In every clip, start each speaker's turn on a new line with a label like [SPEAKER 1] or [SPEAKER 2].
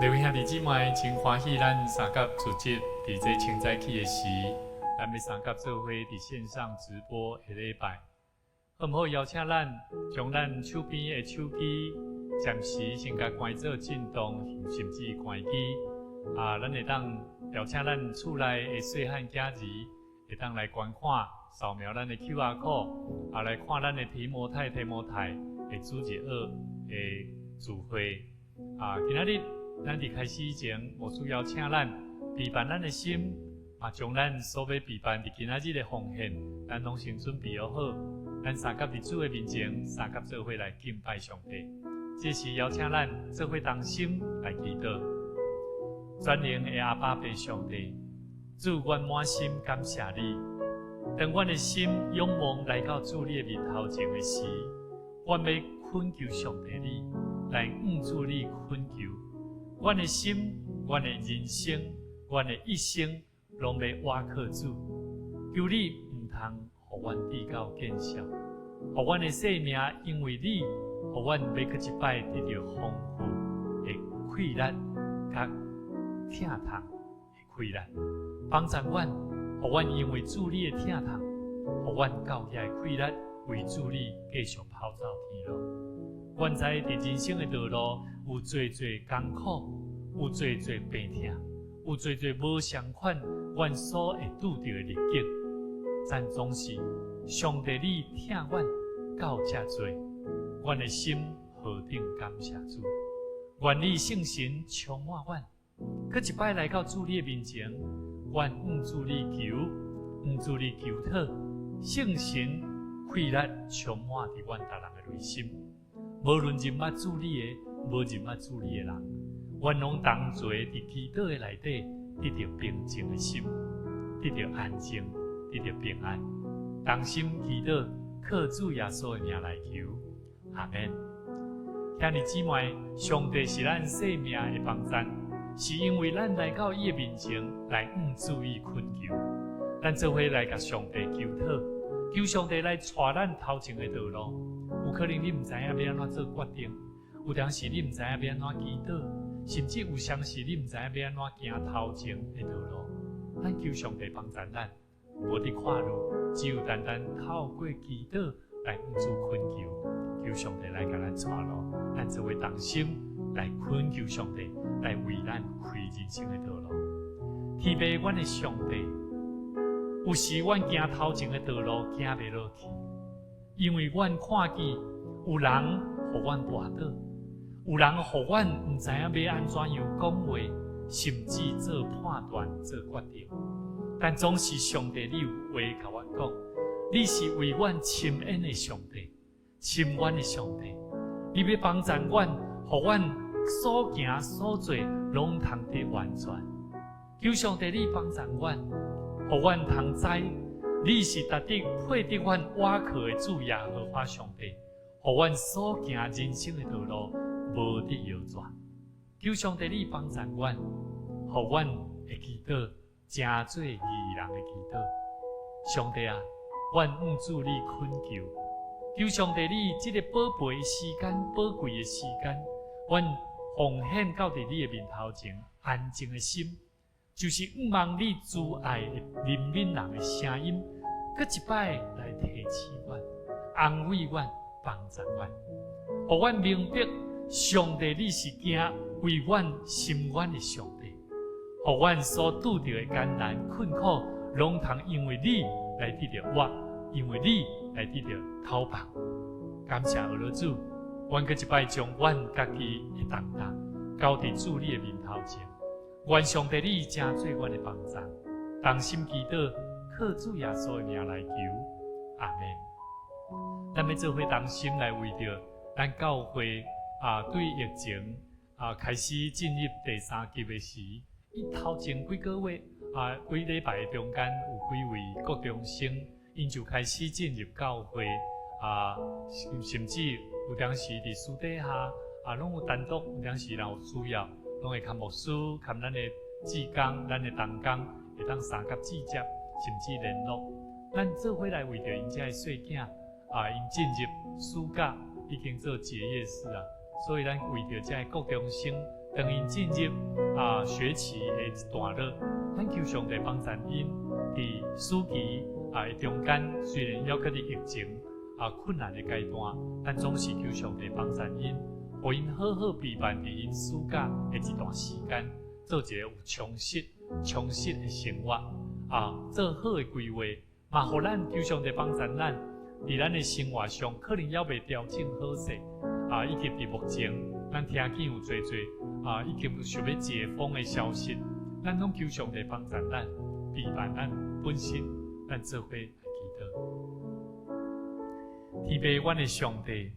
[SPEAKER 1] 各位兄弟姊妹，真欢喜咱三甲组织伫这清早起的时，咱要三甲做伙伫线上直播下礼拜，好唔好？邀请咱将咱手边的手机暂时先甲关做震动，甚至关机。咱会当邀请咱厝内的细汉囝儿，会当来观看，扫描咱的 QR code，来看咱的提摩太的主日学的聚会。今仔日咱伫开始以前，无需要请咱备办咱的心，将咱所要备办伫今仔日的奉献，咱拢先准备好。咱三甲伫主的面前，三甲做伙来敬拜上帝。这时邀请咱做伙同心来祈祷。全能的阿爸父上帝，主，阮满心感谢你。当阮的心仰望来到主你的面头前的时，阮要恳求上帝你来主你恳求。阮的心、阮的人生、阮的一生，拢要倚靠主。求你唔通互阮低到见效，互阮的生命因为你，互阮要搁一摆得到丰富的快乐，甲疼痛的快乐。帮助阮，互阮因为主你的疼痛，互阮到遐的快乐，为主你继续跑走天路。阮知伫人生的道路有最艰苦，有最病痛，有最无相款，阮所会拄到的逆境，但总是上帝你疼阮到遮多，阮的心何等感谢主！愿你圣神充满阮，搁一摆来到主你的面前，愿主你求，主你求讨，圣神快乐充满伫阮逐人的内心。无论认捌主你的，无认捌主你的人，愿拢同齐伫祈祷的内底，得到平静的心，得到安静，得到平安。同心祈祷，靠主耶稣的名来求，阿门。兄弟姊妹，上帝是咱生命的帮助，是因为咱来到伊的面前来主伊恳求，咱做伙来甲上帝求讨，求上帝来带咱头前的道路。有可能你唔知影要安怎做决定，有当时你唔知影要安怎祈祷，甚至有当时你唔知影要安怎行头前的道路。咱求上帝帮助咱，无得看路，只有单单透过祈祷来主恳求，求上帝来甲咱带路。咱做伙同心来恳求上帝，来为咱开人生的道路。天父，阮的上帝，有时阮行头前的道路行袂落去。因为阮看见有人互阮绊倒，有人互阮唔知影要安怎样讲话，甚至做判断、做决定。但总是上帝，你有话甲阮讲，你是为阮亲恩的上帝，亲阮的上帝。你要帮助阮，互阮所行所做拢通得完全。求上帝你帮助阮，互阮通知。你是值得配得阮倚靠的主耶和华上帝，互阮所行人生的道路无得摇转。求上帝你帮助阮，互阮的祈祷真做义人的祈祷。上帝啊，阮主你恳求，求上帝你这个宝贝的时间、宝贵的时间，阮奉献到伫你的面头前，安静的心。就是望你慈爱的怜悯人的声音，搁一摆来提起阮，安慰阮，帮助阮，互阮明白上帝你是惊为阮心愿的上帝，互阮所拄着的艰难困苦，拢通因为你来得到我，因为你来得到讨帮。感谢俄罗主，阮搁一摆将阮家己的重担交伫主你的面头前。愿上帝你真做阮的帮助，同心祈祷，靠主耶稣的名来求，阿门。咱要做伙同心来为着咱教会对疫情开始进入第3级的时，头前几个月几礼拜中间有几位国中生，因就开始进入教会甚至有当时伫私底下拢有单独，有当时若有需要。拢会甲牧师、甲咱的志工、咱的同工，会当三甲直接，甚至联络。咱做伙来为着因遮的细囝，因进入暑假已经做结业式啊，所以咱为着遮的国中生，当因进入学期的一段落，咱求上帝帮助因伫暑期中间，虽然还搁伫疫情困难的阶段，但总是求上帝帮助因，互因好好陪伴伫因暑假的一段时间，做一个有充实的生活做好的规划，嘛，互咱求上帝帮助咱伫咱的生活上，可能还未调整好势以及伫目前，咱听见有侪已经想要解封的消息，咱拢求上帝帮助咱，陪伴咱本身，咱做伙来祈祷。天父，阮的上帝，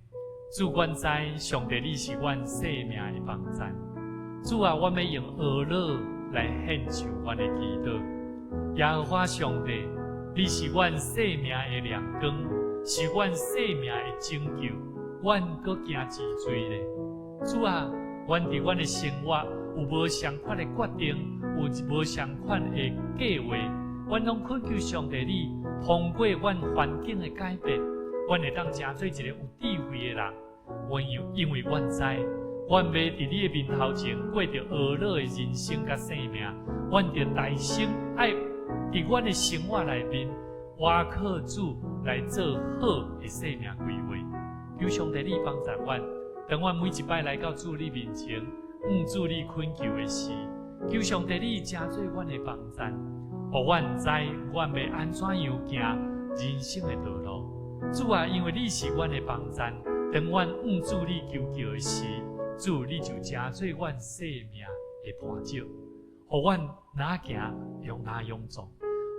[SPEAKER 1] 主阮知，上帝你是阮生命的帮助。主啊，阮要用恶乐来献上阮的祈祷。耶和华上帝，你是阮生命的亮光，是阮生命的拯救。阮搁惊之罪咧。主啊，阮伫阮的生活有无相款的决定，有无相款的计划，阮拢恳求上帝你通过阮环境的改变，阮会当成做一个有智慧的人。因为阮知，阮要伫你的面头前过着恶乐的人生甲生命，阮着大心爱伫阮的生活内面，倚靠主来做好的生命规划。求上帝你帮助阮，当阮每一摆来到主你面前，主你恳求的时，求上帝你成做阮的帮助，互阮知阮要安怎样行人生的道路。主啊，因为你是阮的帮助，当阮主你求救的时，主你就成做阮生命的伴照，互阮哪行用哪勇壮，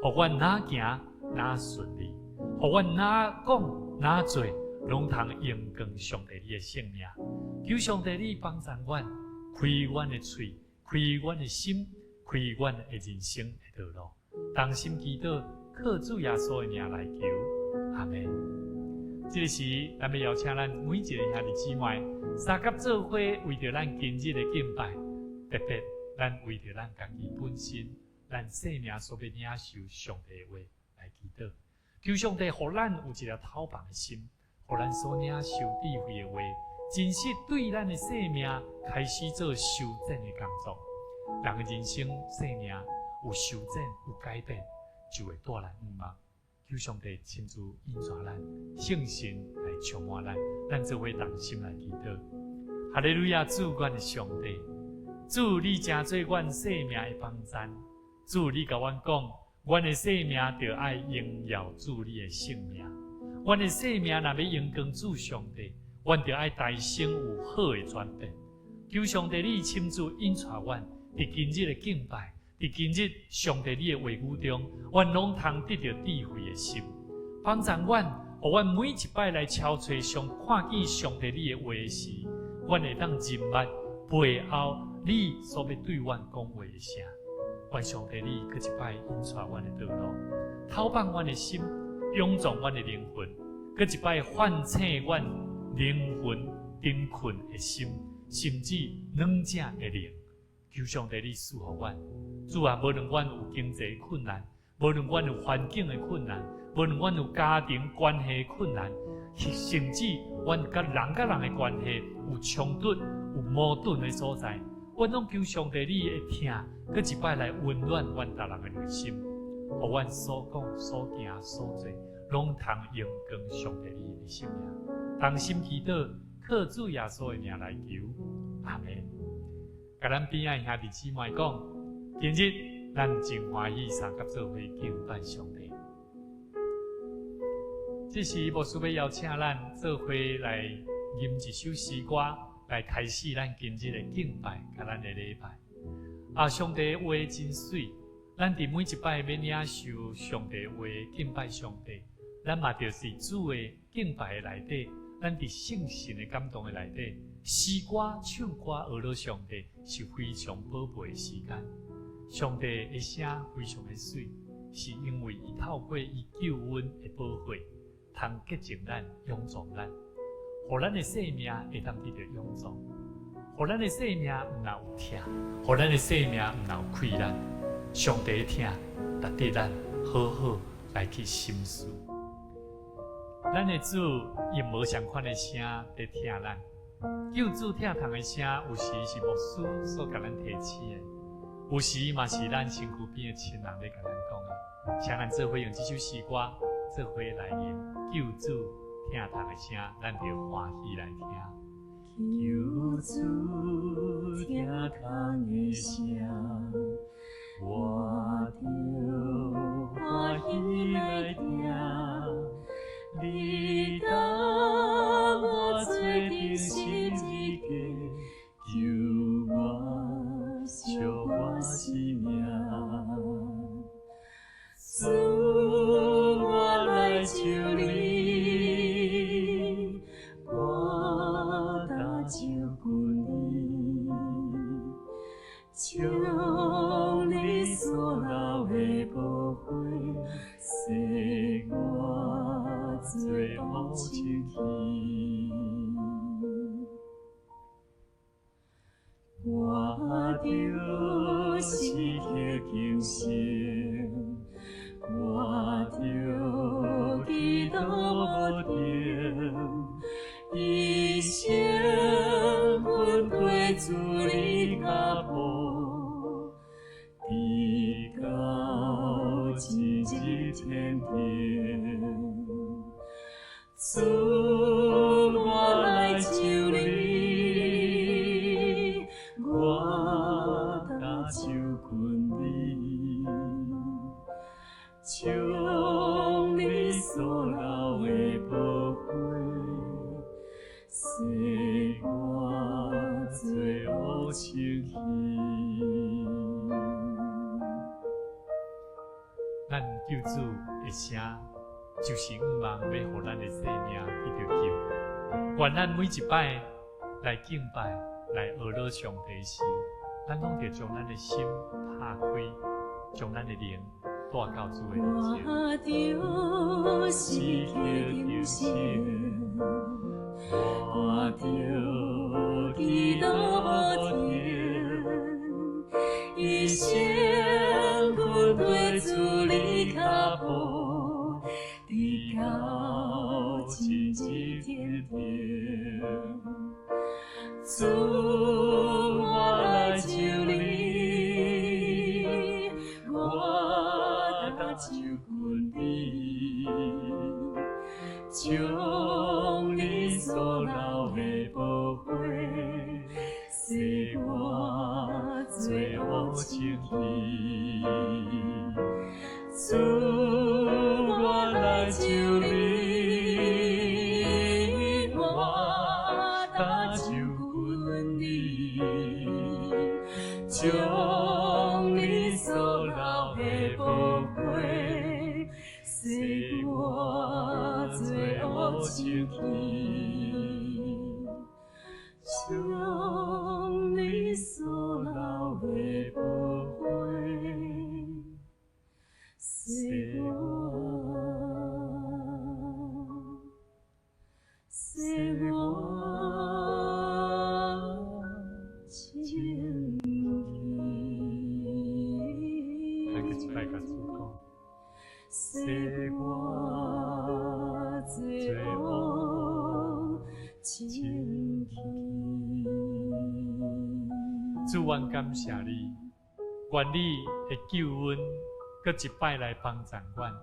[SPEAKER 1] 互阮哪行哪顺利，互阮哪讲哪做，拢通荣光上帝你的性命。求上帝你帮助阮，开阮的嘴，开阮的心，开阮的人生的道路。同心祈祷，靠主耶稣的名来求，阿门。这个时，咱要邀请咱每一个兄弟姊妹，三甲做伙为着咱今日的敬拜，特别咱为着咱家己本身，咱生命所要领受上帝的话来祈祷。求上帝，互咱有一条透放的心，互咱所领受智慧的话，真实对咱的生命开始做修正的工作。人的人生生命有修正、有改变，就会带来希望。求上帝亲自引带咱，圣神来充满咱，咱做伙同心来祈祷。哈利路亚！主，阮的上帝，主你真做阮生命的帮助。主你甲阮讲，阮的生命着爱荣耀主你的圣名。阮的生命若要荣光主上帝，阮着爱大声有好的转变。求上帝你亲自引带阮，伫今日的敬拜。伫今日上帝你的话语中，阮拢通得到智慧的心，帮助阮，互阮每一摆来敲找看见上帝你的话时，阮会当认捌背后你所要对阮讲话的声。愿上帝你搁一摆引带阮的道路，透放阮的心，勇壮阮的灵魂，搁一摆唤醒阮灵魂贫困的心，甚至软正的灵。求上帝你赐予阮。主啊，无论阮有经济困难，无论阮有环境的困难，无论阮有家庭关系的困难，甚至阮甲人的关系有冲突、有矛盾的所在，阮拢求上帝你会听，搁一摆来温暖阮大人的内心，互阮所讲、所行、所做，拢通荣光上帝你的圣名。同心祈祷，靠主耶稣的名来求，阿门。甲咱边仔兄弟姊妹讲，今日咱真欢喜三甲做伙敬拜上帝。这时牧师要邀请咱做伙来吟一首诗歌，来开始咱今日的敬拜甲咱的礼拜。上帝的话真水，咱伫每一摆要领受上帝的话敬拜上帝，咱嘛就是主的敬拜的内底，咱伫圣神的感动的内底。诗歌、唱歌、学了上帝是非常宝贝的时间。上帝的声非常的水，是因为伊透过伊救恩的保护，通洁净咱、勇壮咱，互咱的生命会当得到勇壮，互咱的生命毋但有疼，互咱的生命毋但有困难。上帝的疼，值得咱好好来去深思。咱的主用无相款的声在听咱。救主疼痛的声，有时是牧师所甲咱提醒的，有时嘛是咱身躯边的亲人咧甲咱讲的。请咱做伙用这首诗歌，做伙来念救主疼痛的声，咱就欢喜来听。救主疼痛的声，我就欢喜来听。你答我做定十字架，救我赎我生命。主，我来求你，我答照顾你，将你所留的宝血，洗我罪恶清气。我就是贴精神，我就基督无定，一生困归主你脚步，直到今日天庭。主，我来求你，我答照顾你，将你所留的宝血，洗我罪恶清气。咱救主的声，就是毋茫要互咱的生命去着救。愿咱每一摆来敬拜、来学乐上帝时，咱拢得将咱的心打开，将咱的灵带到主的面前。我就是贴着神，我就基督无停，一生困对主你脚步，直到今日天庭。主，我来求你，我答照顾你，将你所留的宝血，洗我罪恶清气。主，我来求你，我答照顾你，将你所留的宝血，洗我罪恶清气。将你所留的宝血，洗我清气。咱个出来甲主讲，洗我罪恶清气。主，愿感谢你，愿你的救恩，搁一摆来帮助阮，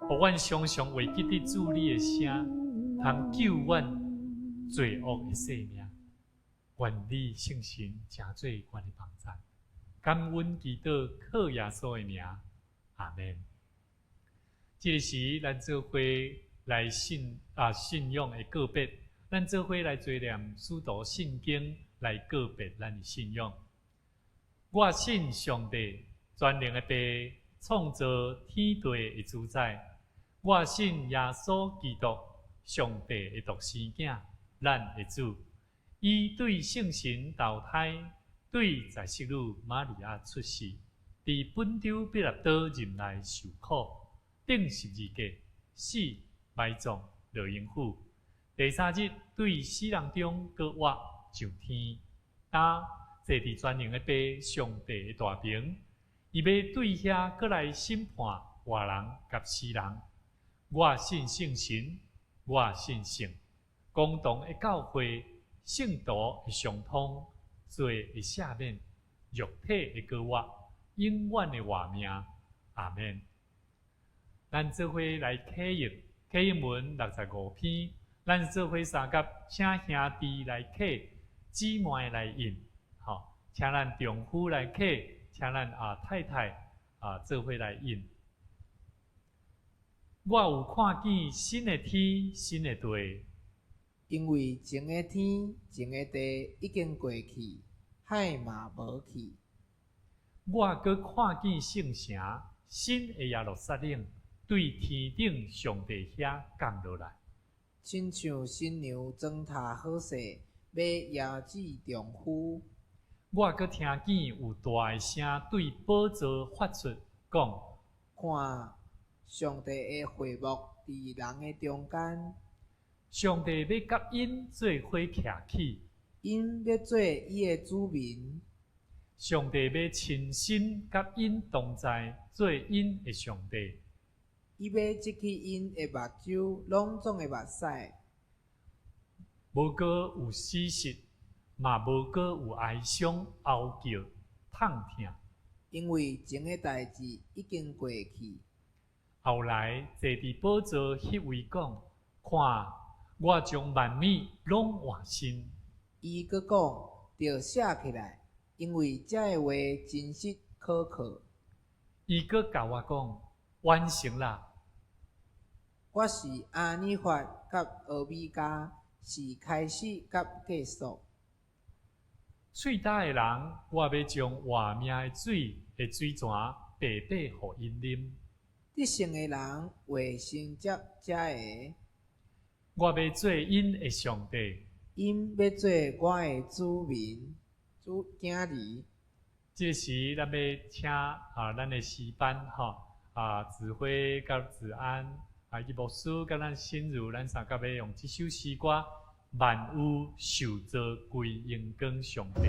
[SPEAKER 1] 互阮常常会记得主你的声，通救阮罪恶的生命。愿你圣神诚做阮的帮助。感恩祈祷，靠耶稣的名，阿门。这个时，咱做伙来信仰的告别，咱做伙来做念使徒圣经来告别咱的信仰。我信上帝，全能的爸，创造天地的主宰。我信耶稣基督，上帝的独生囝，咱的主。伊对圣神投胎，对在世女玛利亚出世，伫本州彼拉多任内受苦，顶十字架，死埋葬落阴府。第三日对死人中搁活上天，坐伫全能的爸上帝的大屏，伊要对遐搁来审判活人甲死人。我信圣神，我信圣，共同的教会，圣道会相通，罪会赦免，肉体会高活，永远的活命。阿们。咱做伙来启应，启应文65篇，咱做伙相甲请兄弟来启，姊妹来应，好，请咱丈夫来启，请咱太太做伙来应。我有看见新的天，新的地，
[SPEAKER 2] 因为前个天、前个地已经过去，海嘛无去。
[SPEAKER 1] 我阁看见圣城，新的耶路撒冷，对天顶上帝遐降落来，
[SPEAKER 2] 亲像新娘装塔好势，要邀姊丈夫。
[SPEAKER 1] 我阁听见有大的声对宝座发出，讲：
[SPEAKER 2] 看，上帝的会幕伫人的中间，
[SPEAKER 1] 上帝要甲因做伙徛起，
[SPEAKER 2] 因要做伊的子民。
[SPEAKER 1] 上帝要亲身甲因同在，做因的上帝。
[SPEAKER 2] 伊要遮起因的目睭，拢总的目屎，
[SPEAKER 1] 无过有死实，嘛无过有哀伤、嚎叫、痛痛。
[SPEAKER 2] 因为前个代志已经过去。
[SPEAKER 1] 后来坐伫宝座迄位讲：看，我将万米拢换新。
[SPEAKER 2] 伊阁讲：着写起来，因为这个话真实可靠。
[SPEAKER 1] 伊阁甲我讲：完成啦！
[SPEAKER 2] 我是阿尼法甲俄米加，是开始甲结束。
[SPEAKER 1] 喙焦的人，我要将活命的水泉白白互因啉。
[SPEAKER 2] 得胜的人会成接这个，
[SPEAKER 1] 我要做因的上帝，
[SPEAKER 2] 因要做我的子民、囝儿。
[SPEAKER 1] 这时，咱要请咱的诗班指挥甲子安伊牧师甲咱深入，咱三甲要用这首诗歌，万有受造归荣光上帝。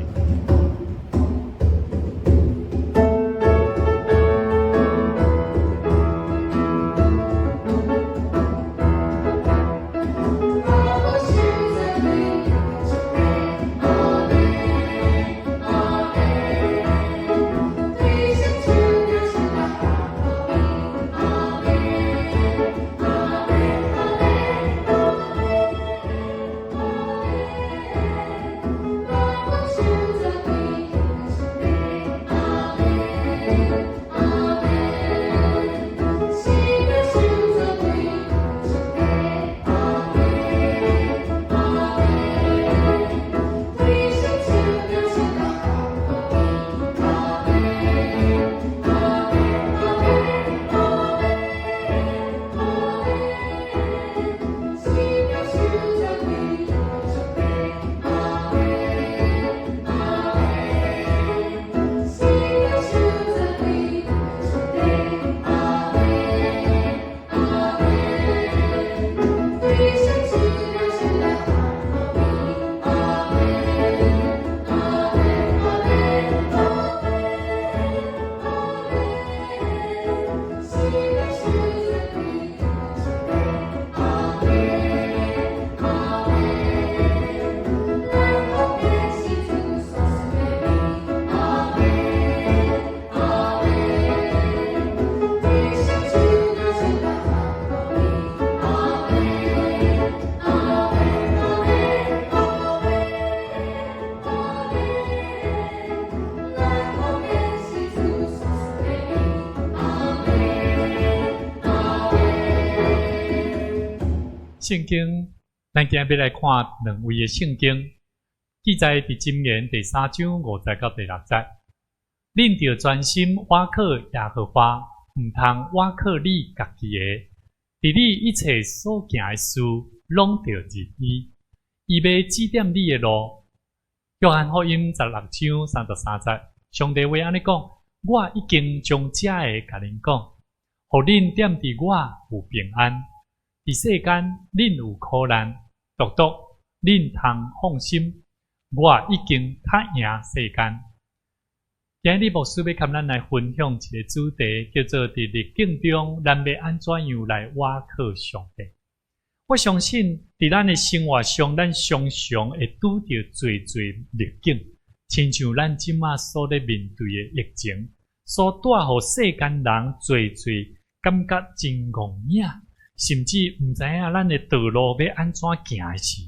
[SPEAKER 1] 圣经，咱今日要来看两位的圣经，记载伫箴言第3章50到第6节。恁着专心倚靠耶和华，毋通倚靠你家己的。伫你一切所行的事，拢着入伊。伊要指点你的路。约翰福音16章33节，上帝话安尼讲：我已经将这个甲恁讲，互恁踮伫我有平安。伫世间，恁有苦难，独恁通放心，我已经较赢世间。今日牧师要甲咱来分享一个主题，叫做伫逆境中，咱要安怎样来倚靠上帝？我相信伫咱的生活上，咱常常会拄着侪逆境，亲像咱即马所咧面对的疫情，所带互世间人侪感觉真戆影，甚至毋知影咱的道路要安怎行的时。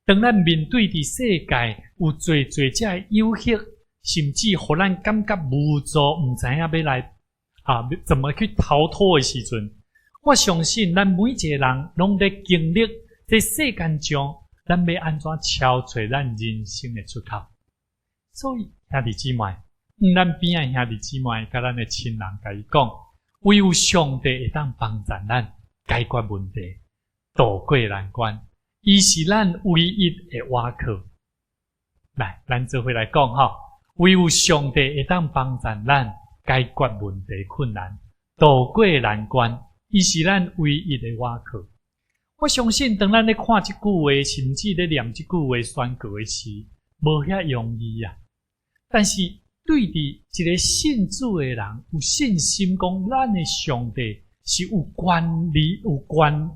[SPEAKER 1] 当咱面对伫世界有侪遮的诱惑，甚至互咱感觉无助，毋知影要来怎么去逃脱的时阵，我相信咱每一个人拢在经历在世间中，咱要安怎敲找咱人生的出口。所以兄弟姊妹，咱边的兄弟姊妹甲咱的亲人甲伊讲，唯有上帝会当帮助咱解决问题，渡过难关。伊是咱唯一的倚靠。来，咱做伙来讲吼，唯有上帝会当帮助咱解决问题困难，渡过难关。伊是咱唯一的倚靠。我相信，当咱咧看即句话，甚至咧念即句话宣告的时，无遐容易啊。但是对伫一个信主的人，有信心讲，咱的上帝是有权利、有权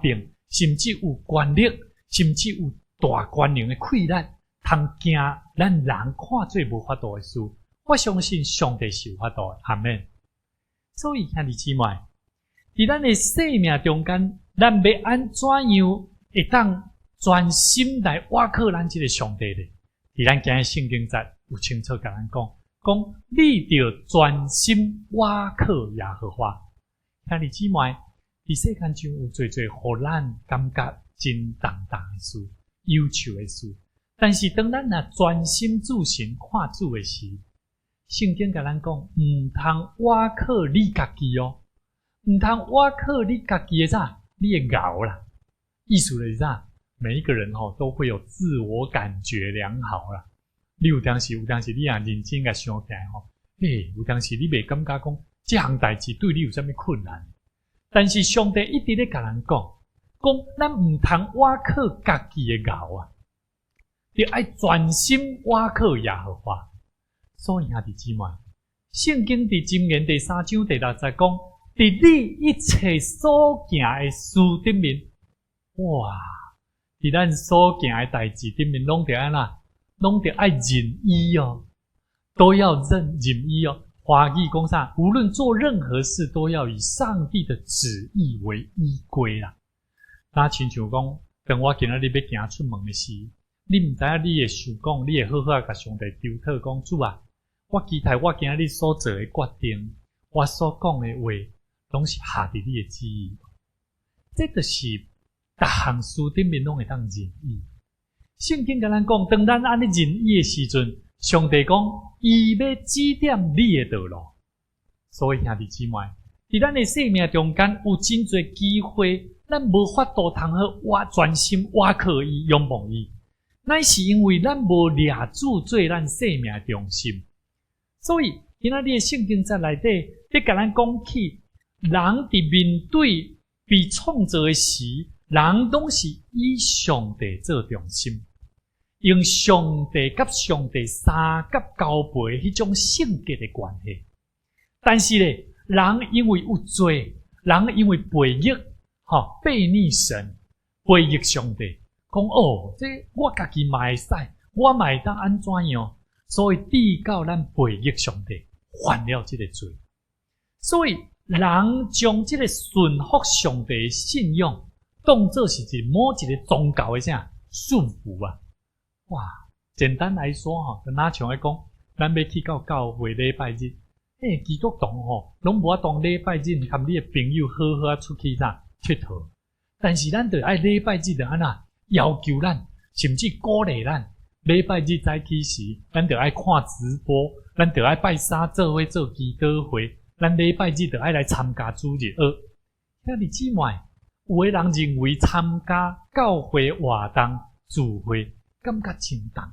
[SPEAKER 1] 柄，甚至有权力，甚至有大权能的气力，通惊咱人看做无法度的事。我相信上帝是有法度的，阿们。所以兄弟姊妹，伫咱的生命中间，咱要安怎样会当专心来倚靠咱这个上帝呢？伫咱今日圣经节有清楚甲咱讲，你着专心倚靠耶和华。兄弟姊妹，伫世间中有侪互咱感觉真重的事、忧愁的事，但是当咱若专心注神看主的时，圣经甲咱讲，毋通倚靠你家己哦。毋通倚靠你家己的啥？你的熬啦，意思就是啥？每一个人都会有自我感觉良好啦。你有当时你也认真甲想起来有当时你袂感觉讲这项代志对你有啥物困难，但是上帝一直咧甲咱讲咱毋通倚靠家己的熬啊，你爱专心倚靠耶和华。所以兄弟姊妹，圣经伫箴言第3章第6節講，伫你一切所行的事頂面，哇！伫咱所行的代志頂面，攏得安怎？攏得愛仁義哦，都要任意哦。華語講啥？無論做任何事，都要以上帝的旨意為依歸啦。那親像講，當我今仔日要行出門的時，你毋知影你會想講，你會好好甲上帝求禱講，主啊，我期待我今仔日所做的決定，我所講的話，攏是下佇你的旨意。這就是逐項事頂面攏會當仁義。聖經甲咱講，當咱安尼仁義的時陣，上帝講，伊要指點你的道路。所以兄弟姊妹，伫咱的生命中間有真濟機會，咱無法度通好專心倚靠伊、仰望伊，乃是因為咱無掠主做咱生命的中心。所以今仔日的聖經節內底，咧甲咱講起，人伫面對被創造的時，人都是以上帝做中心，用上帝甲上帝三甲交配迄種性格的關係。但是咧，人因為有罪，人因為背逆，背逆神，背逆上帝，講這我家己嘛會使，我嘛會當安怎樣？所以遞到咱背逆上帝，犯了這個罪。所以人將這個順服上帝的信仰，當作是某一個宗教的啥束縛啊！哇，簡單來說就哪像咧講，咱要去到教會禮拜日，基督徒攏無法當禮拜日，含你的朋友好好出去啥佚佗。但是咱就愛禮拜日就安怎要求咱，甚至鼓勵咱，禮拜日早起時，咱就愛看直播，咱就愛拜三做伙做祈禱會，咱禮拜日就愛來參加主日學。兄弟姊妹，有的人認為參加教會活動聚會，感覺真重大，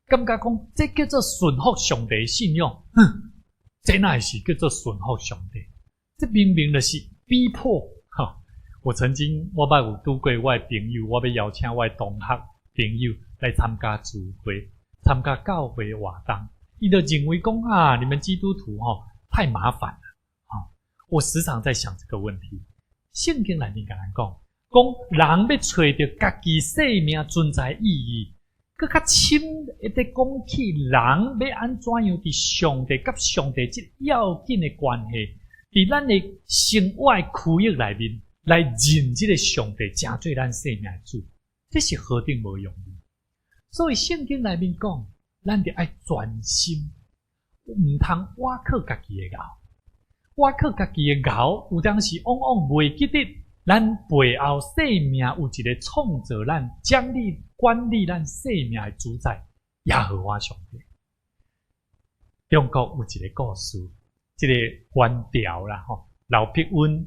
[SPEAKER 1] 感覺講這叫做順服上帝的信仰，這哪是叫做順服上帝？這明明就是逼迫。我曾經我捌有拄過我的朋友，我要邀請我的同學朋友來參加聚會，參加教會活動，伊就認為講你們基督徒太麻煩了。我時常在想這個問題，圣经内面甲咱讲，人要找到家己生命存在意义，搁较深一直讲起人要安怎样伫上帝甲上帝即要紧的关系，伫咱的生活的区域内面来认即个上帝成做咱生命的主，这是何等无容易。所以圣经内面讲，咱得爱专心，毋通挖靠家己的熬，挖靠家己的熬，有当时往往袂记得咱背后生命有一个创造咱、奖励管理咱生命的主宰耶和华上帝。中国有一个故事，这个原条啦刘碧云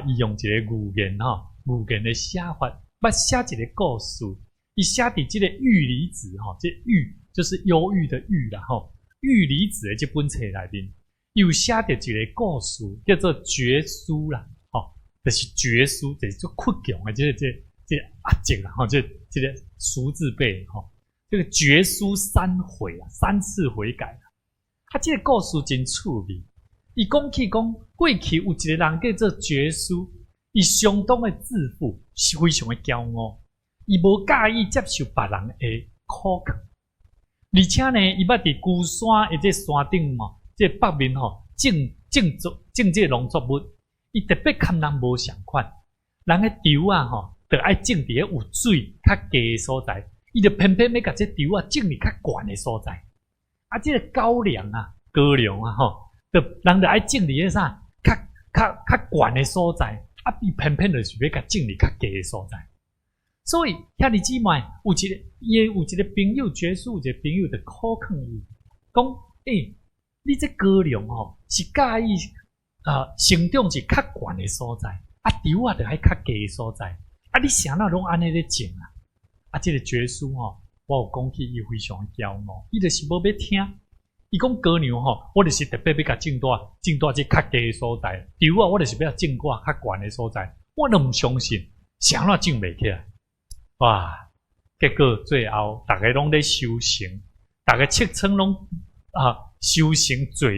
[SPEAKER 1] 伊用一个语言语言的写法，捌写一个故事。伊写伫即个郁离子这郁就是忧郁的郁啦郁离子的这本册内面，又写着一个故事，叫做绝书啦就是绝书，就是做屈强的这压节啦这个书字辈这个绝书3次悔改啦。这个故事真趣味。伊讲起过去有一个人叫做绝书，伊相当的自负，是非常的骄傲。伊无介意接受别人的苛刻，而且呢，伊捌伫孤山的这山顶这北面种这农作物，伊特别跟人无相款。人的稻就爱种伫有水较低的所在，伊就偏偏要甲这稻种伫较悬的所在。这个高粱就人就爱种伫个啥较悬的所在，伊偏偏就是要甲种伫较低的所在。所以兄弟姊妹，有一个朋友，绝书有一个朋友就考劝伊，讲你这高粱是介意成长是较悬的所在，稻就喺较低的所在，你啥那拢安尼咧种这个绝书我有讲起伊非常骄傲，伊就是无要听。伊讲高粱我就是特别要甲种大这较低的所在，稻我就是要种较悬的所在，我都唔相信，啥那种袂起来。哇！结果最后，大家拢咧修行，大家切称拢修行做，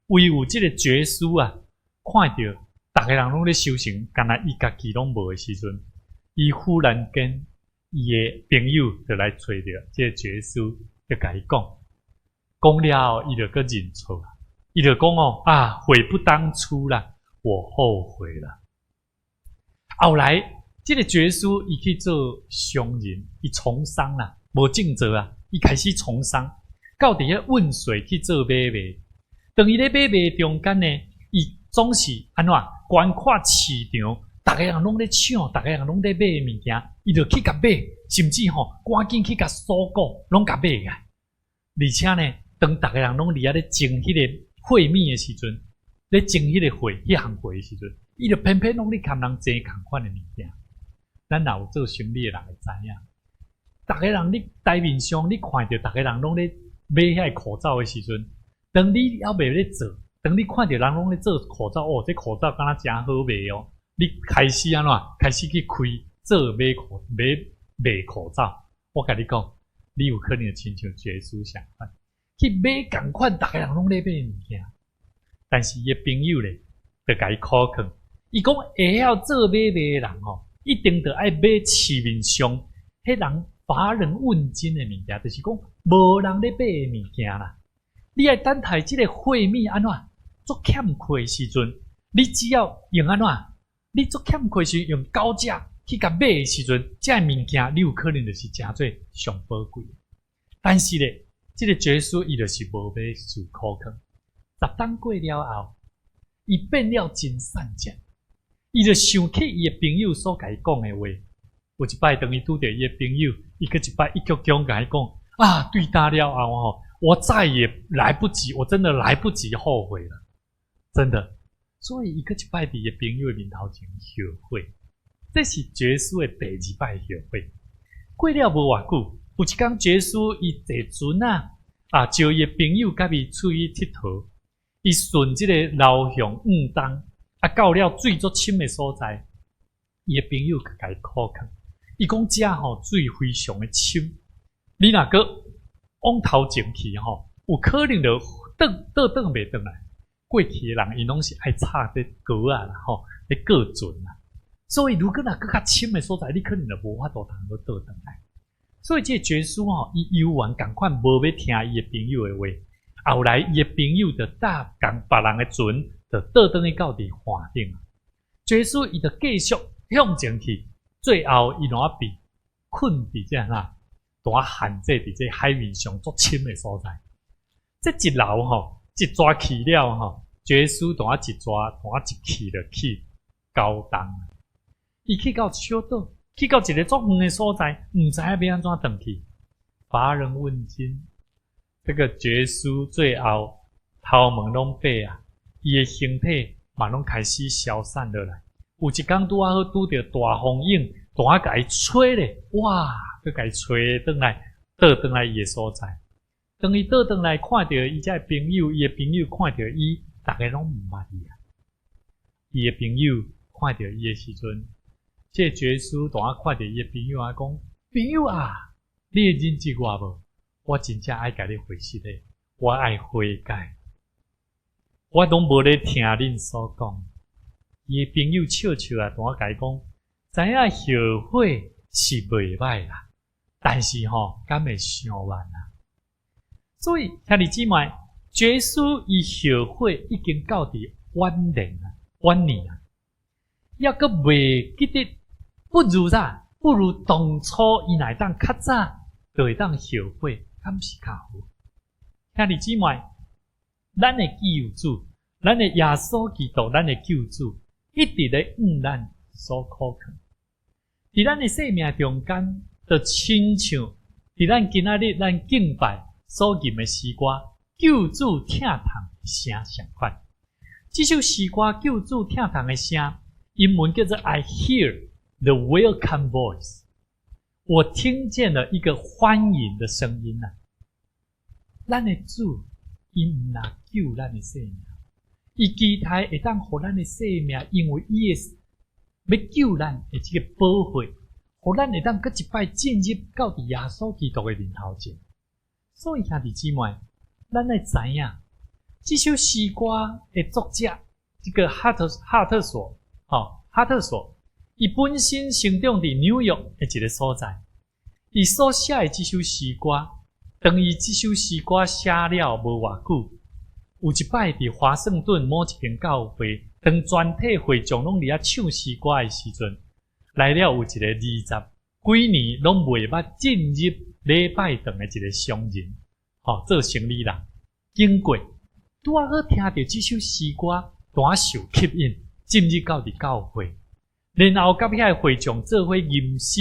[SPEAKER 1] 唯有这个绝书看到大家人拢咧修行，干那伊家己拢无的时阵，伊忽然间伊的朋友就来找着这个绝书，就甲伊讲了，伊就搁认错，伊就讲悔不当初啦，我后悔了。后来。这个绝书，伊去做商人，伊从商啦，无正做伊开始从商，到伫遐运水去做买卖。当伊咧买卖中间呢，伊总是安怎观看市场，逐个人拢咧抢，逐个人拢咧买物件，伊就去甲买，甚至赶紧去甲锁股，拢甲买个。而且呢，当逐个人拢伫遐咧争迄个会面的时阵，咧争迄个会，迄项会的时阵，伊就偏偏拢咧跟人争同款的物件。咱若有做生意的人会知影，逐个人你台面上你看到逐个人拢咧买遐口罩的时阵，当你还袂咧做，当你看到人拢咧做口罩，这口罩敢若真好卖你开始安怎？开始去开做卖口罩，我甲你讲，你有可能亲像绝书相款，去买同款，逐个人拢咧买物件，但是伊朋友咧，就甲伊考劝，伊讲会晓做买卖的人一定得爱买市面上迄人乏人问津的物件，就是讲无人咧买的物件啦。你爱等待即个会面安怎做欠亏时阵，你只要用安怎，你做欠亏时用高价去甲买的时阵，这物件你有可能就是诚做上宝贵。但是咧，这个绝书伊就是无要受考劝，10当过了后，伊变了真善良。伊就想起伊的朋友所甲伊讲的话，有一摆当伊拄着伊的朋友，伊个一摆一曲中甲伊讲对答了后我再也来不及，我真的来不及后悔了，真的。所以伊个一摆伫伊朋友面头前后悔，这是绝书的第2摆后悔。过了无偌久，有一天绝书伊坐船招伊的朋友甲伊出去佚佗，伊顺即个路向往东。到了水足深的所在，伊的朋友甲伊考劝，伊讲遮水非常的深，你若个往头前去有可能就倒袂转来。过去的人伊拢是爱插伫篙啦咧过船所以如果若更较深的所在，你可能就无法度通去倒转来。所以这个觉师伊游玩共款无要听伊的朋友的话，后来伊的朋友就搭共别人的船，就倒转去到伫岸顶。觉师伊就继续向前去，最后伊若被困伫这大限制伫这海面上足深的所在。这一流一抓去了觉师一抓一去就去高东。伊去到小岛，去到一个足远的所在，唔知影要安怎转去。乏人问津，这个觉师最后头毛拢白啊，伊的形体嘛拢开始消散落来。有一天拄好拄着大风影，甲伊吹咧，哇！佮甲伊吹倒来伊的所在。当伊倒转来看到伊遮朋友，伊的朋友看到伊，大家拢唔捌伊啊。伊的朋友看到伊的时阵，这觉师看到伊的朋友讲：朋友啊，你会认识我无？我真正爱甲你回信咧，我爱悔改，我拢无咧听恁所讲。伊的朋友笑笑啊，甲伊讲：知影后悔是袂歹啦，但是敢会伤晚啊。所以兄弟姊妹，觉师伊后悔已经到伫晚年啊，抑阁袂记得，不如当初伊乃当较早就会当后悔，敢是较好。兄弟姊妹，咱的救主，咱的耶稣基督，咱的救主，一直咧向咱所靠靠。伫咱的生命中间，就亲像伫咱今仔日咱敬拜所吟的诗歌，救主疼痛的声相款。这首诗歌救主疼痛的声，英文叫做 I hear the welcome voice。我听见了一个欢迎的声音啊！咱的主，伊唔若救咱的生命，伊期待会当互咱的生命，因为伊要救咱的这个保护，互咱会当搁一摆进入到耶稣基督的面头前。所以兄弟姊妹，咱要知影，这首诗歌的作者，这个哈特索，伊本身生长伫纽约的一个所在，伊所写的这首诗歌，当伊这首诗歌写了无偌久，有一摆伫华盛顿某一间教会，当全体会众拢伫遐唱诗歌的时阵，来了有一个20几年拢未捌进入礼拜堂的一个商人，做生理人，经过拄好听到这首诗歌，大受吸引，进入到伫教会，然后甲遐会众做伙吟诗，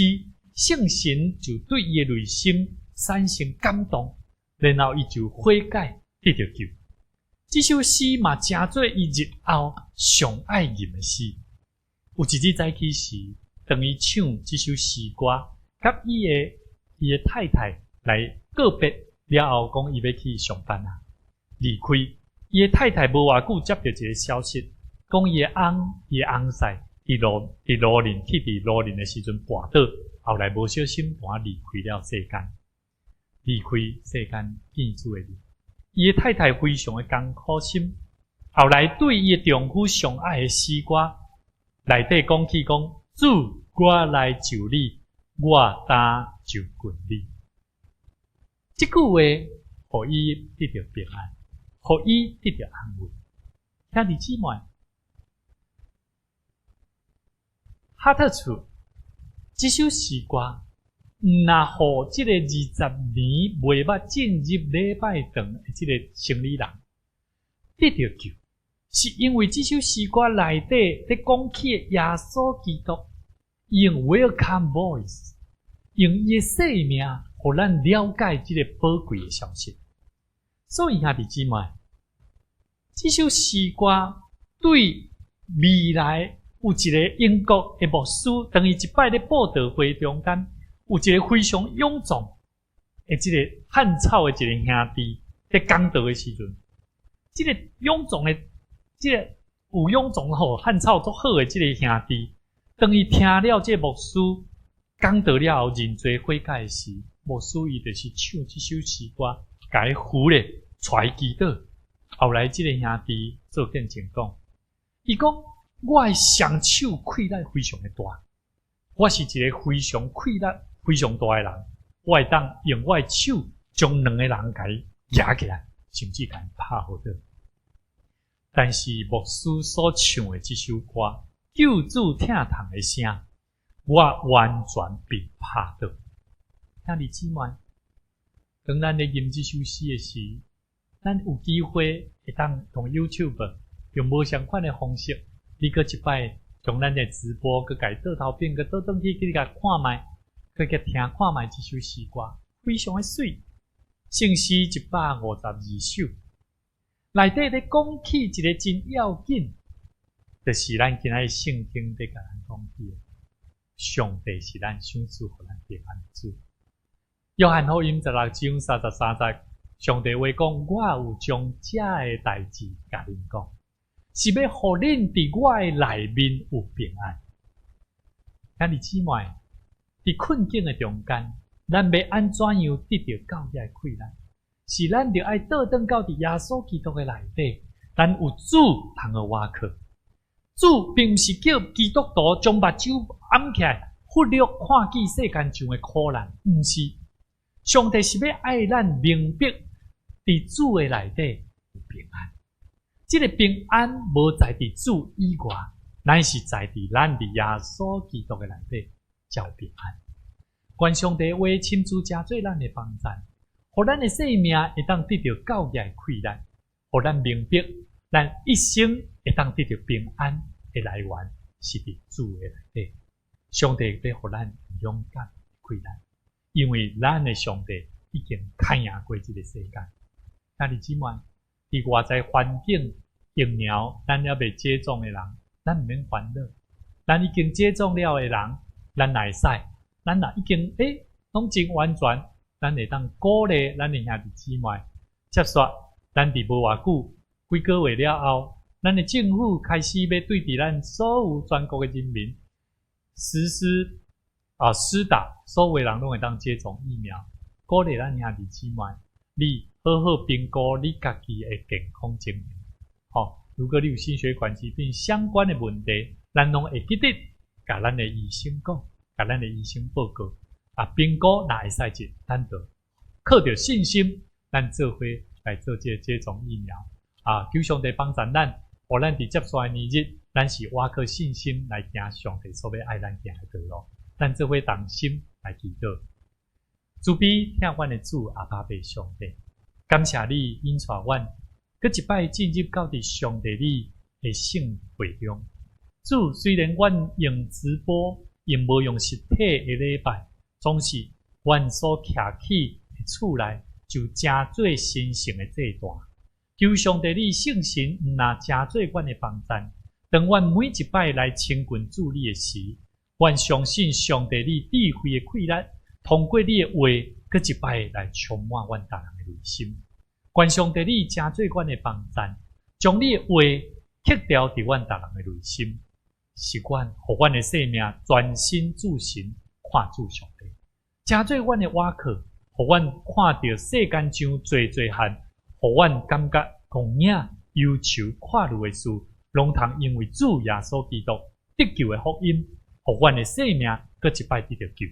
[SPEAKER 1] 圣神就对伊的内心产生感动，然后伊就悔改得到救。这首诗嘛，真做伊日后上爱吟的诗。有一日早起时，当伊唱这首诗歌，甲伊的太太来告别了后，讲伊要去上班啊，离开。伊的太太无偌久接到一个消息，讲伊的翁婿伫路林的时阵跋倒，后来无小心离开了世间，见主的日。伊的太太非常的艰苦心，后来对伊的丈夫上爱的诗歌内底讲起讲：主，我来就你，我担就滚你。这句话，互伊得到平安，互伊得到安慰。兄弟姊妹，哈特厝这首诗歌，若互这个20年未捌进入礼拜堂的这个生理人得到救，是因为这首诗歌内底在讲起耶稣基督用 welcome voice， 用伊的生命，互咱了解这个宝贵的消息。所以兄弟姊妹，这首诗歌对未来有一个英国的牧师，当伊一摆咧布道会中间，有一个非常臃肿的这个汉草的一个兄弟在讲道的时阵，这个臃肿的这个有臃肿汉草足好的这个兄弟，当伊听了这个牧师讲道了后认罪悔改时，牧师伊就是唱这首诗歌，甲伊扶咧带祈祷。后来这个兄弟做见证讲，伊讲我的双手气力非常的大，我是一个非常气力非常大的人，我会当用我的手将两个人给压起来，甚至给拍好的。但是牧师所唱的这首歌，救主疼痛的声，我完全被拍到。兄弟姊妹，当咱咧吟这首诗的时，咱有机会会当用 YouTube 用无相款的方式，你搁一摆将咱的直播搁改倒头变，搁倒转去去甲看卖，搁甲听看卖这首诗歌，非常的水。圣诗152首。内底咧讲起一个真要紧，就是咱今仔圣经在甲咱讲起，上帝是咱想赐予咱平安的主。约翰福音16章33节，上帝话讲：我有将这个代志甲恁讲，是要互恁伫我的内面有平安。兄弟姊妹，伫困境的中间，咱要安怎样得到教义的快乐？是咱着爱倒转到伫耶稣基督的内底，咱有主通个瓦靠。主并毋是叫基督徒将目睭掩起来，忽略看见世间上的苦难，毋是。上帝是要爱咱明白伫主的内底有平安。这个平安无在伫主以外，乃是在伫咱伫耶稣基督的内底才有平安。愿上帝话亲自加做咱的帮助。互咱的生命会当得到教义的快乐，互咱明白咱一生会当得到平安的来源是伫主的内底。上帝要互咱勇敢快乐，因为咱的上帝已经看赢过这个世界。兄弟姊妹，伫外在环境疫苗咱还未接种的人，咱毋免烦恼；咱已经接种了的人，咱会使，咱若已经拢真完全。咱会当鼓励咱的兄弟姊妹接受，咱伫无偌久几个月了后，咱的政府开始要对伫咱所有全国的人民实施施打，所有人拢会当接种疫苗，鼓励咱兄弟姊妹，你好好评估你家己的健康情形。如果你有心血管疾病相关的问题，咱拢会记得甲咱的医生讲，甲咱的医生报告。评估若会使者，咱就靠着信心，咱做伙来做这个接种疫苗。求上帝帮助咱，互咱伫接下来年日，咱是挖靠信心来行上帝所要爱咱行的道路。咱做伙同心来祈祷。慈悲听阮的主阿爸父上帝，感谢你引带阮，搁一摆进入到伫上帝你的圣会中。主虽然阮用直播，用无用实体的礼拜。总是阮所徛起的厝内，就真做神圣的祭坛。求上帝你圣神毋若真做阮的帮助，当阮每一摆来亲近主你的时，阮相信上帝你智慧的快乐，通过你的话，搁一摆来充满阮大人的内心。愿上帝你真做阮的帮助，将你的话刻掉伫阮大人的内心，是阮互阮的生命专心注神。看主上帝，真做阮的瓦靠，互阮看到世间上侪项，互阮感觉公影、忧愁、看虑的事，拢通因为主耶稣基督得救的福音，互阮的生命搁一摆得到救，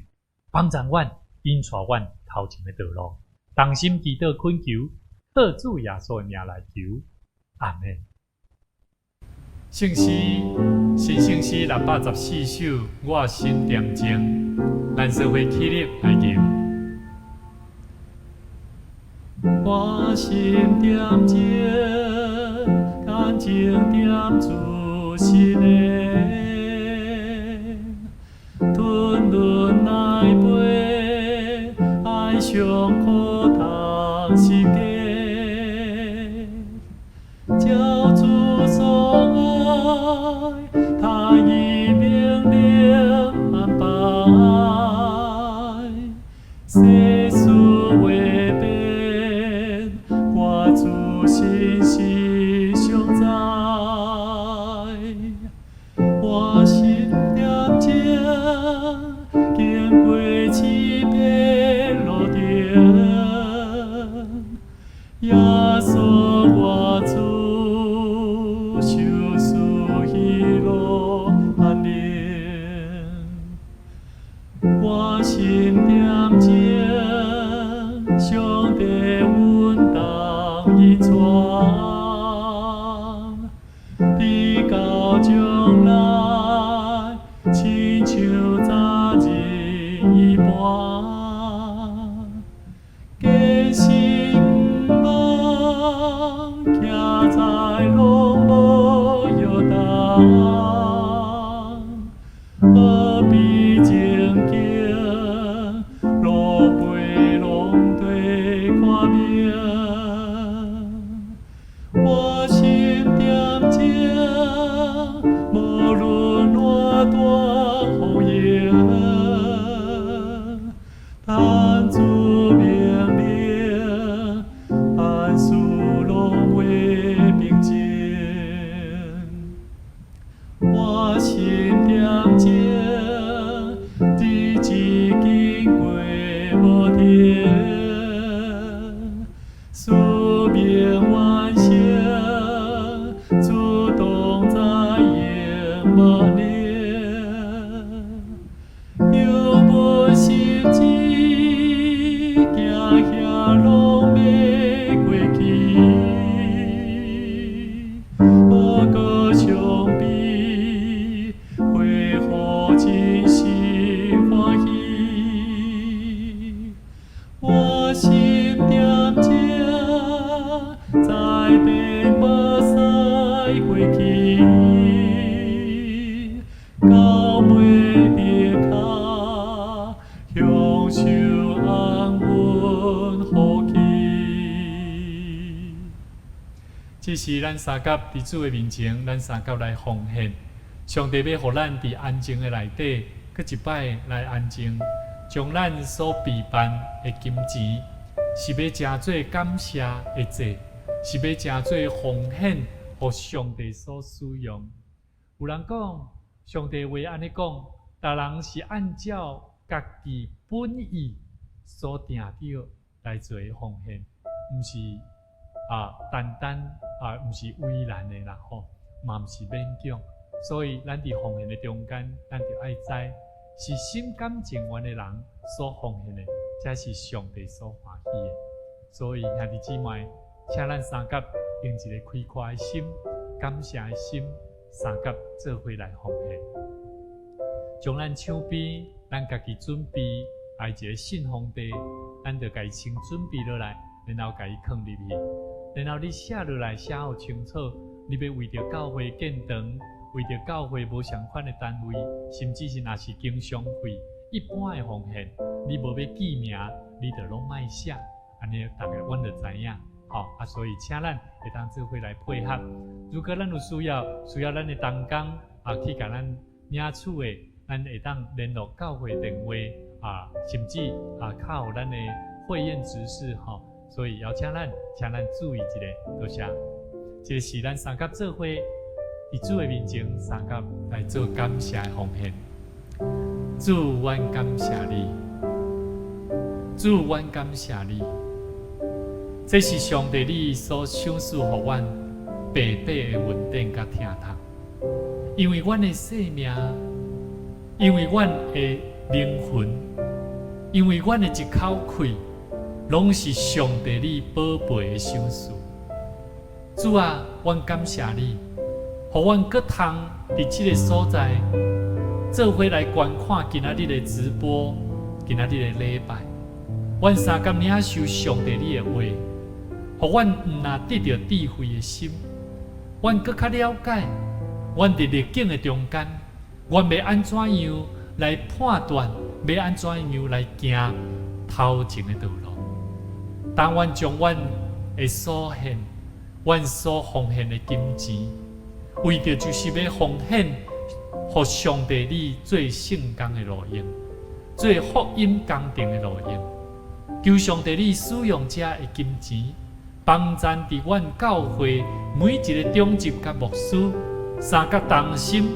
[SPEAKER 1] 帮助阮引带阮头前的道路。同心祈祷恳求，靠主耶稣的名来求，阿门。圣诗新圣诗614首，我心恬静，咱做伙起立来吟。我心恬静，干净恬自心的，吞吞来背，爱上苦痛心的，叫主所爱，他已命令安排，世事为变，我主心是常在。我心点情，上帝阮当伊传，地高将来，亲像早日一般。假使望徛在拢无摇动，何必情景路陪拢对看明？我心点情，无论偌大风雨，但主命令，万事拢为平静。我心点情，日子经过无停，使命完成，主动在应无宁，有无心志，行遐拢要过去，无过相比，会互真心欢喜。我心点情，再变无使过去，到尾日脚，享受安稳福气。这是咱三甲伫主的面前，咱三甲来奉献。上帝要互咱伫安静的内底，搁一摆来安静，将咱所备办的金钱，是要诚做感谢的祭，是要诚做奉献，互上帝所使用。有人讲，上帝话安尼讲，逐人是按照家己本意所定着来做奉献，毋是单单毋是为难的啦吼，嘛毋是勉强。所以咱伫奉献的中间，咱就爱知，是心甘情愿的人所奉献的，才是上帝所欢喜的。所以兄弟姊妹，请咱三甲用一个开阔的心、感谢的心，三甲做伙来奉献，将咱手边咱家己准备一个信封地，咱就家己先准备落来，然后家己放入去，然后你写落来，写好清楚，你要为着教会建堂。为着教会无相款的单位，甚至是若是经常费、一般的奉献，你无要记名，你就拢莫写，安尼大家阮就知影。好所以请咱会当做伙来配合。如果咱有需要咱的同工去甲咱领取的，咱会当联络教会电话甚至靠咱的会宴执事所以邀请咱注意一下，多谢。这是咱三甲做伙。伫主的面前，三甲来做感谢的奉献。主，阮感谢你，主，阮感谢你。这是上帝你所赏赐予阮白白的稳定甲疼痛，因为阮的生命，因为阮的灵魂，因为阮的一口气，拢是上帝你宝贝的赏赐。主啊，阮感谢你。互阮搁通伫即个所在，做伙来观看今仔日的直播，今仔日的礼拜。阮三甲领受上帝你的话，互阮毋但得到智慧的心，阮搁较了解，阮伫逆境的中间，阮要安怎样来判断，要安怎样来行头前的道路。当阮将阮的所献，阮所奉献的金钱。为着就是要奉献，互上帝你最圣工的路用，最福音工程的路用。求上帝你使用这的金钱，帮赞伫阮教会每一个中级甲牧师，三甲同心，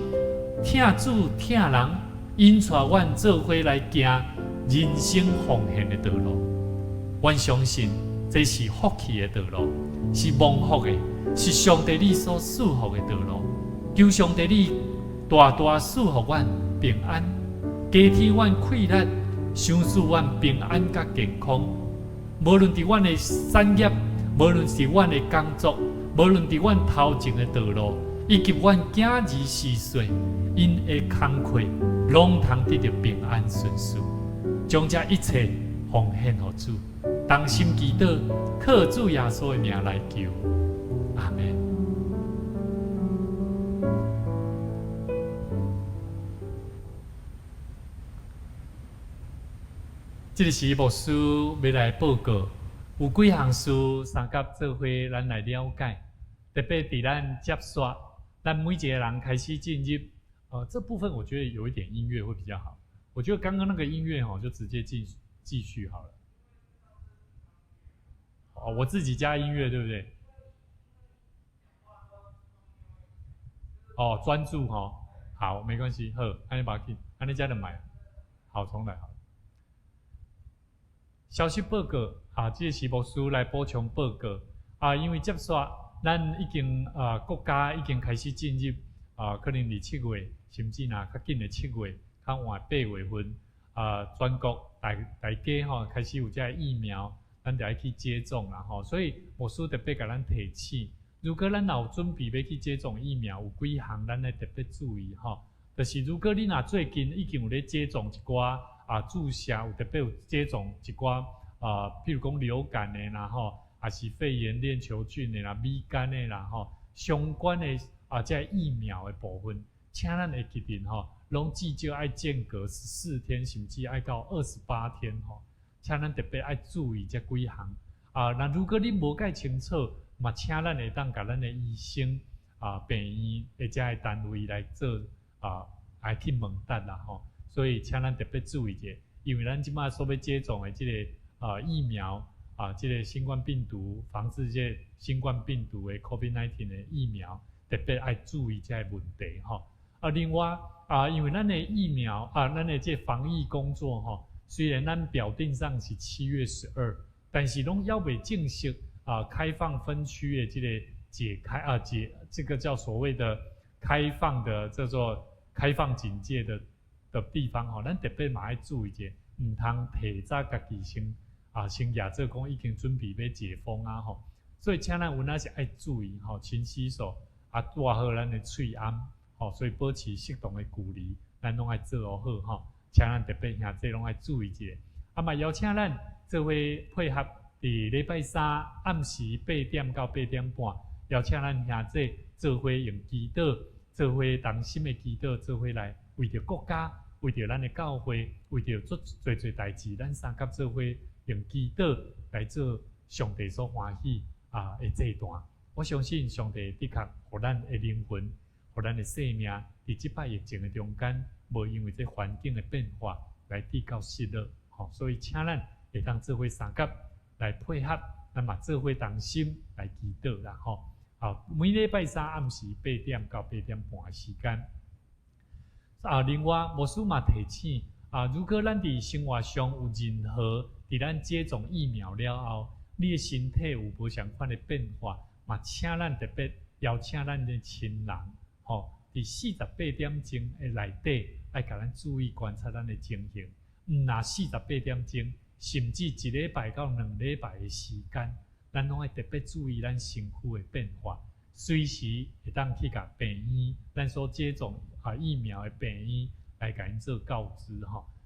[SPEAKER 1] 听主听人，引带阮做伙来行人生奉献的道路。阮相信这是福气的道路，是蒙福的。是上帝你所赐福的道路，求上帝你大大赐福阮平安，加添阮气力，想使阮平安甲健康。无论伫阮的产业，无论是阮的工作，无论伫阮头前的道路，以及阮今日时岁，因的工课，拢通得到平安顺遂。将这一切奉献予主，同心祈祷，靠主耶稣的名来求，阿门。这个是牧师要来报告，有几项事三甲做伙咱来了解，特别伫咱接刷，咱每一个人开始进入，这部分我觉得有一点音乐会比较好。我觉得刚刚那个音乐就直接继续好了。我自己加音乐对不对？专注好，没关系，好，安尼把它安尼加的买，好，重来好。消息报告这个是牧师来补充报告因为接刷，咱已经国家已经开始进入可能伫7月，甚至较紧的7月。较晚8月份，全国大家开始有这个疫苗，咱就要去接种啦所以牧师特别甲咱提醒，如果咱有准备要去接种疫苗，有几项咱要特别注意就是如果你最近已经有咧接种一寡注射，有特别有接种一寡譬如讲流感的啦还是肺炎链球菌的啦、乙肝的啦相关的这疫苗的部分，请咱会记得拢至少爱间隔14天，甚至爱到28天请咱特别爱注意这几项那如果你无解清楚，嘛请咱会当甲咱的医生病院或者的单位来做来去问答啦所以请咱特别注意者，因为咱即马所要接种的这个疫苗这个新冠病毒防治这个新冠病毒的 COVID-19 的疫苗，特别爱注意这个问题另外因为咱的疫苗咱的这防疫工作虽然咱表定上是7月12，但是拢还未正式开放分区的这个解开这个叫所谓的开放的叫做开放警戒的地方咱特别嘛要注意者，唔通提早家己先亚做讲已经准备要解封所以请咱有哪是爱注意勤洗手戴好咱的喙安所以保持适当的距离，咱拢爱做好请咱特别兄弟拢爱注意一下嘛邀请咱做伙配合伫礼拜3暗时8点到8点半，邀请咱兄弟做伙用祈祷，做伙同心的祈祷，做伙来为着国家，为着咱的教会，为着做代志，咱三甲做伙用祈祷来做上帝所欢喜的这一段。我相信上帝的确互咱的灵魂，互咱的生命，伫即摆疫情的中间，无因为这环境的变化来跌到失落。所以请咱会当做伙三甲来配合，咱嘛做伙同心来祈祷啦每礼拜3暗时8点到8点半的时间。另外，牧师嘛提醒如果咱伫生活上有任何伫咱接种疫苗了后，你的身体有无相款的变化，嘛请咱特别邀请咱的亲人伫48点钟的内底，爱甲咱注意观察咱的情形。若48点钟，甚至1礼拜到2礼拜的时间，咱拢爱特别注意咱身躯的变化，随时会当去甲病院，咱所接种疫苗的病院来甲因做告知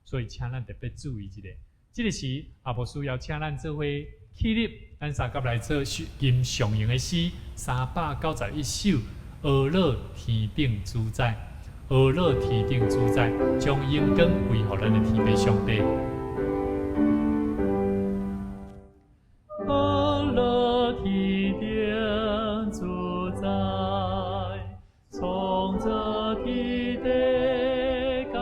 [SPEAKER 1] 所以请咱特别注意一下。这个时牧师邀请咱做伙起立，咱三甲来做吟上行的诗391首。俄勒天顶主宰，俄勒天顶主宰，将荣光归予咱的天父上帝。俄勒天顶主宰，从这天地感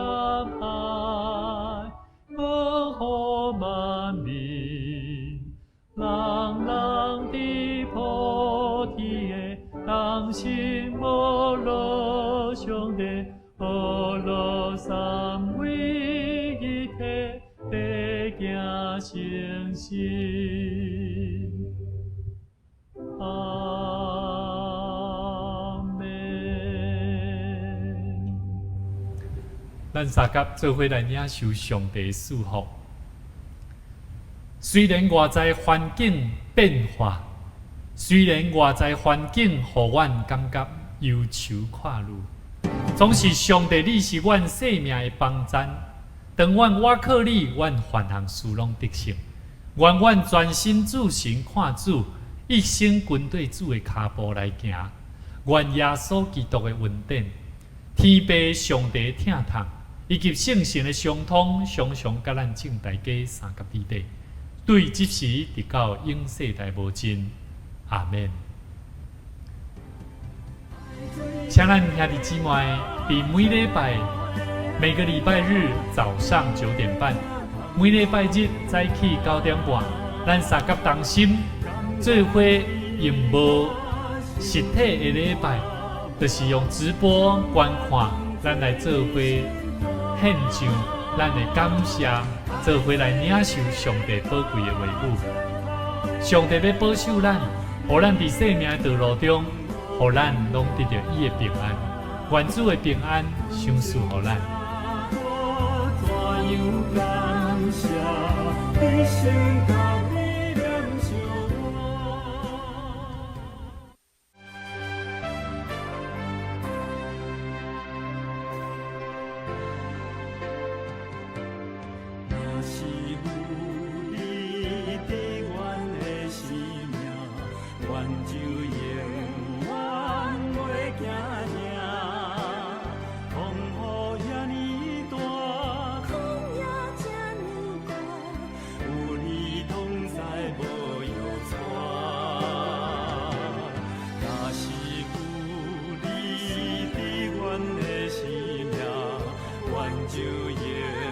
[SPEAKER 1] 慨，保护万民，朗朗的菩提的当心俄勒上帝，俄勒三位一体，地行诚信。咱咱三甲做伙来领受上帝的祝福。虽然外在环境变化，虽然外在环境互阮感觉忧愁看路，总是上帝你是阮生命的帮赞。当阮倚靠你，阮凡行事拢得胜。愿阮专心注神看主，一生跟对主的脚步来行。愿耶稣基督的恩典、天父上帝的疼痛，以及圣神的相通，常常甲咱众大家三甲伫地，对即时直到永世代无尽。阿门。请咱兄弟姊妹，伫每个礼拜日早上9点半，每礼拜日早起9点半，咱三甲同心做伙用无实体的礼拜，就是用直播观看，咱来做伙献上咱的感谢，做伙来领受上帝宝贵的话语。上帝要保守咱，互咱伫生命的道路中，互咱拢得到伊的平安。愿主的平安赏赐互咱。
[SPEAKER 3] 就也。